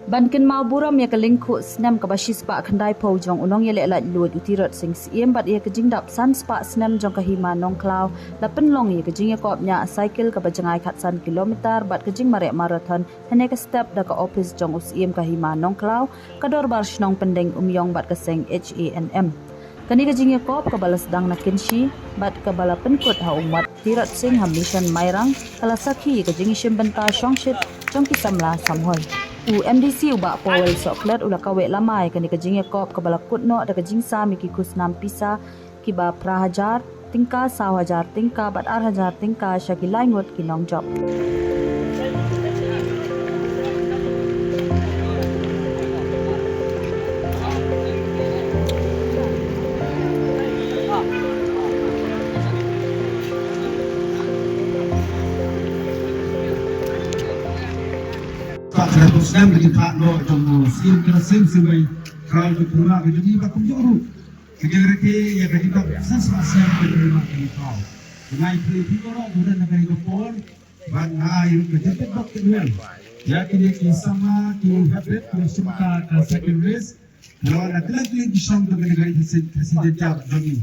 Bankin mau buram ya kelingku senam kabashis pa khandai po jong unong yele la luat utirat sing siem bat ya kejing dap san spa senam jong kahima nong klau lapen long ya kejing ya kopnya cycle ka bajangai khat san kilometer bat kejing mare marathon hane ka step da ka office jong usiem kahima nong klau kador bar shnong pendeng umyong bat kaseng HANM kani kejing ya kop ka balas dang na kinshi bat ka bala penkut ha umat tirat sing ha mission mairang kala sakhi kejing shim banta shongshit jong kisamla samhoi MDC uba powel soklet ula kawe lamai kani kajing yakop kabala kutno ada kajing sami ki kusnam pisa kiba prahajar tingka sawajar tingka bat arhajar tingka shakilai ngot ki long job Saya Muslim di Pak Lo Jomo Sim Krasim Simai Kral di Pura di Jadi Pak Kumjuru Kejareke ya Jadi Pak Sasasem di Rumah Kau Dengan itu orang sudah negara Gopor Ban Ayu Kejareke Pak Kedua Ya kini sama Kini Habib Kini Sumka Dan Second Race Kalau ada kelak-kelak di Syam Dengan negara Presiden Jab Jami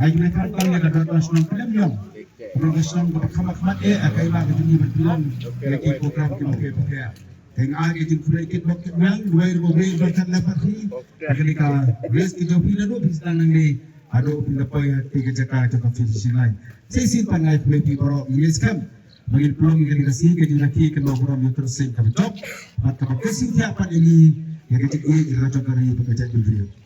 Ayu mereka Tanya Kata Nasional Pelemiam Profesional Kamak-kamak Akailah Jadi Berpilon Lagi program Kini Teng agi jeng kuda ikut bokit mel, dua ribu berkat lepas ni. Ketika race kita pindah dua pisang ni, ada pindah payah tiga jaka finish line. Sesi pangai play people English kam. Bagi peluang yang dikasih ke jenaki ke nomor yang tersing kami top. Maka kesing siapa ini yang kecil ini kita coba dari pekerjaan video.